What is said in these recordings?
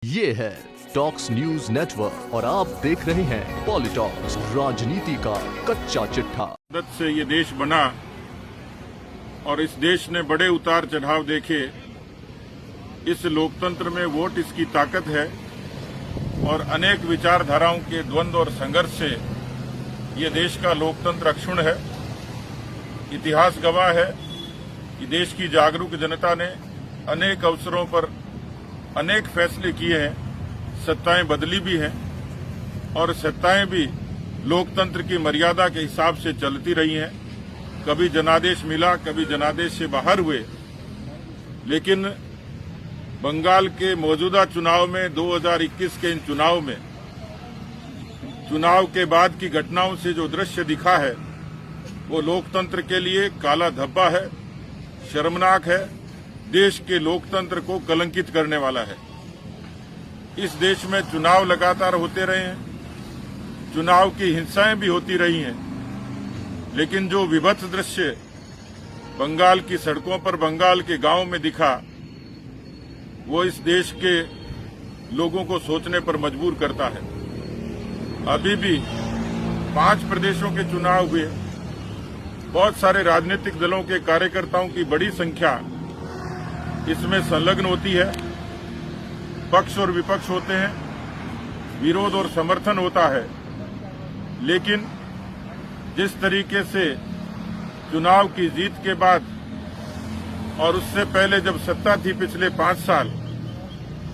ये है talks news network और आप देख रहे हैं पॉलिटॉक्स, राजनीति का कच्चा चिट्ठा। मदद से ये देश बना और इस देश ने बड़े उतार चढ़ाव देखे। इस लोकतंत्र में वोट इसकी ताकत है और अनेक विचारधाराओं के द्वंद्व और संघर्ष से ये देश का लोकतंत्र अक्षुण्ण है। इतिहास गवाह है कि देश की जागरूक जनता ने अनेक अवसरों पर अनेक फैसले किए हैं, सत्ताएं बदली भी हैं और सत्ताएं भी लोकतंत्र की मर्यादा के हिसाब से चलती रही हैं। कभी जनादेश मिला, कभी जनादेश से बाहर हुए, लेकिन बंगाल के मौजूदा चुनाव में 2021 के इन चुनाव के बाद की घटनाओं से जो दृश्य दिखा है वो लोकतंत्र के लिए काला धब्बा है, शर्मनाक है, देश के लोकतंत्र को कलंकित करने वाला है। इस देश में चुनाव लगातार होते रहे हैं, चुनाव की हिंसाएं भी होती रही हैं, लेकिन जो विभत्स दृश्य बंगाल की सड़कों पर, बंगाल के गांव में दिखा, वो इस देश के लोगों को सोचने पर मजबूर करता है। अभी भी 5 प्रदेशों के चुनाव हुए, बहुत सारे राजनीतिक दलों के कार्यकर्ताओं की बड़ी संख्या इसमें संलग्न होती है। पक्ष और विपक्ष होते हैं, विरोध और समर्थन होता है, लेकिन जिस तरीके से चुनाव की जीत के बाद और उससे पहले जब सत्ता थी पिछले 5 साल,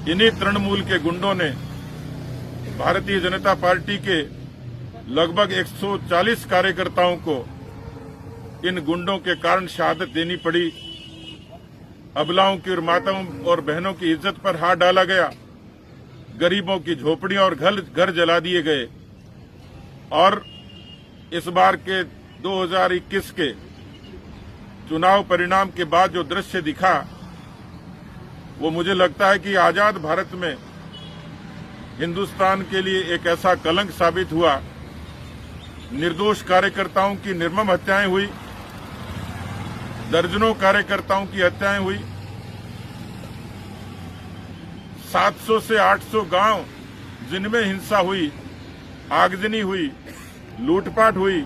इन्हीं तृणमूल के गुंडों ने भारतीय जनता पार्टी के लगभग 140 कार्यकर्ताओं को इन गुंडों के कारण शहादत देनी पड़ी। अबलाओं की और माताओं और बहनों की इज्जत पर हाथ डाला गया, गरीबों की झोपड़ियां और घर जला दिए गए। और इस बार के 2021 के चुनाव परिणाम के बाद जो दृश्य दिखा, वो मुझे लगता है कि आजाद भारत में हिंदुस्तान के लिए एक ऐसा कलंक साबित हुआ। निर्दोष कार्यकर्ताओं की निर्मम हत्याएं हुई, दर्जनों कार्यकर्ताओं की हत्याएं हुई, 700 से 800 गांव जिनमें हिंसा हुई, आगजनी हुई, लूटपाट हुई।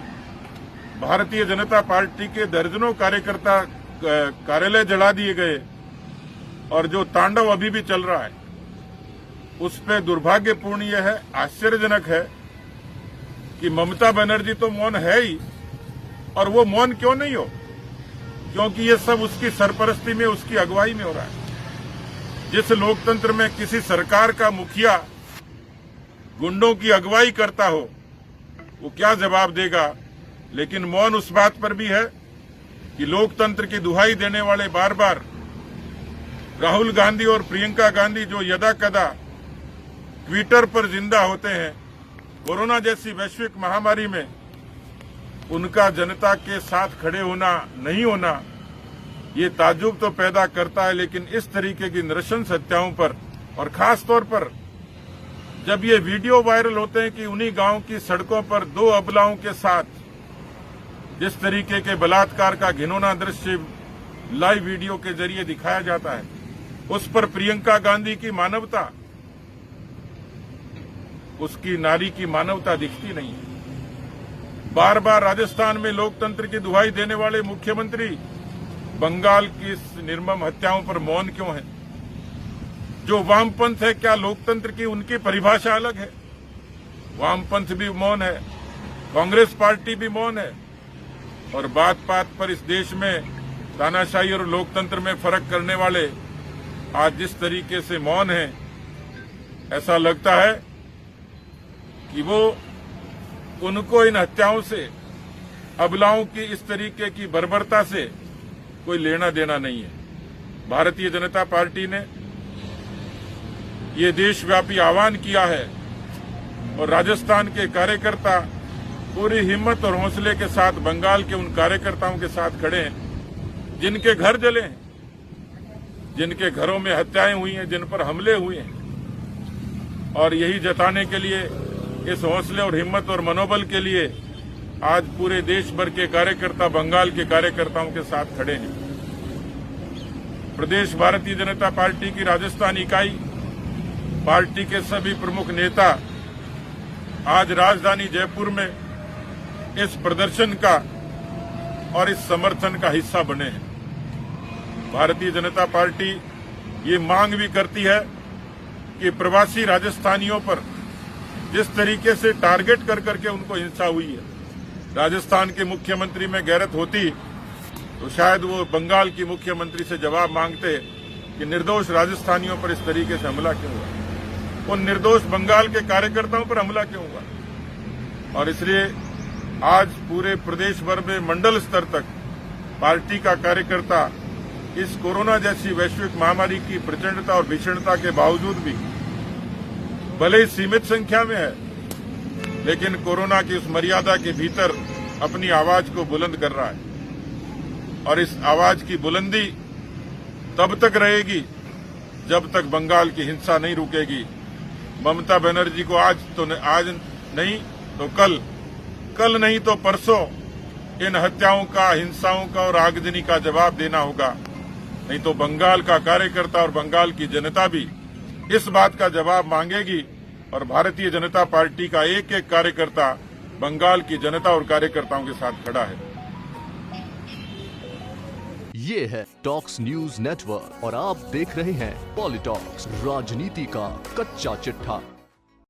भारतीय जनता पार्टी के दर्जनों कार्यकर्ता कार्यालय जला दिए गए और जो तांडव अभी भी चल रहा है उस पर दुर्भाग्यपूर्ण यह है, आश्चर्यजनक है कि ममता बनर्जी तो मौन है ही, और वो मौन क्यों नहीं हो, क्योंकि ये सब उसकी सरपरस्ती में, उसकी अगुवाई में हो रहा है। जिस लोकतंत्र में किसी सरकार का मुखिया गुंडों की अगुवाई करता हो, वो क्या जवाब देगा। लेकिन मौन उस बात पर भी है कि लोकतंत्र की दुहाई देने वाले बार बार राहुल गांधी और प्रियंका गांधी जो यदा कदा ट्विटर पर जिंदा होते हैं, कोरोना जैसी वैश्विक महामारी में उनका जनता के साथ खड़े होना, नहीं होना, ये ताज्जुब तो पैदा करता है। लेकिन इस तरीके की नृशंस हत्याओं पर, और खास तौर पर जब ये वीडियो वायरल होते हैं कि उन्हीं गांव की सड़कों पर 2 अबलाओं के साथ जिस तरीके के बलात्कार का घिनौना दृश्य लाइव वीडियो के जरिए दिखाया जाता है, उस पर प्रियंका गांधी की मानवता, उसकी नारी की मानवता दिखती नहीं है। बार बार राजस्थान में लोकतंत्र की दुहाई देने वाले मुख्यमंत्री बंगाल की इस निर्मम हत्याओं पर मौन क्यों है। जो वामपंथ है, क्या लोकतंत्र की उनकी परिभाषा अलग है? वामपंथ भी मौन है, कांग्रेस पार्टी भी मौन है, और बात बात पर इस देश में तानाशाही और लोकतंत्र में फर्क करने वाले आज जिस तरीके से मौन है, ऐसा लगता है कि वो उनको इन हत्याओं से, अबलाओं की इस तरीके की बर्बरता से कोई लेना देना नहीं है। भारतीय जनता पार्टी ने ये देशव्यापी आह्वान किया है और राजस्थान के कार्यकर्ता पूरी हिम्मत और हौसले के साथ बंगाल के उन कार्यकर्ताओं के साथ खड़े हैं जिनके घर जले हैं, जिनके घरों में हत्याएं हुई हैं, जिन पर हमले हुए हैं। और यही जताने के लिए, इस हौसले और हिम्मत और मनोबल के लिए आज पूरे देश भर के कार्यकर्ता बंगाल के कार्यकर्ताओं के साथ खड़े हैं। प्रदेश भारतीय जनता पार्टी की राजस्थान इकाई पार्टी के सभी प्रमुख नेता आज राजधानी जयपुर में इस प्रदर्शन का और इस समर्थन का हिस्सा बने हैं। भारतीय जनता पार्टी ये मांग भी करती है कि प्रवासी राजस्थानियों पर जिस तरीके से टारगेट कर करके उनको हिंसा हुई है, राजस्थान के मुख्यमंत्री में गैरत होती तो शायद वो बंगाल की मुख्यमंत्री से जवाब मांगते कि निर्दोष राजस्थानियों पर इस तरीके से हमला क्यों हुआ, उन निर्दोष बंगाल के कार्यकर्ताओं पर हमला क्यों हुआ। और इसलिए आज पूरे प्रदेश भर में मंडल स्तर तक पार्टी का कार्यकर्ता इस कोरोना जैसी वैश्विक महामारी की प्रचंडता और भीषणता के बावजूद भी भले ही सीमित संख्या में है, लेकिन कोरोना की उस मर्यादा के भीतर अपनी आवाज को बुलंद कर रहा है। और इस आवाज की बुलंदी तब तक रहेगी जब तक बंगाल की हिंसा नहीं रुकेगी। ममता बनर्जी को आज नहीं तो कल नहीं तो परसों इन हत्याओं का, हिंसाओं का और आगजनी का जवाब देना होगा। नहीं तो बंगाल का कार्यकर्ता और बंगाल की जनता भी इस बात का जवाब मांगेगी और भारतीय जनता पार्टी का एक एक कार्यकर्ता बंगाल की जनता और कार्यकर्ताओं के साथ खड़ा है। ये है टॉक्स न्यूज नेटवर्क और आप देख रहे हैं पॉलिटॉक्स, राजनीति का कच्चा चिट्ठा।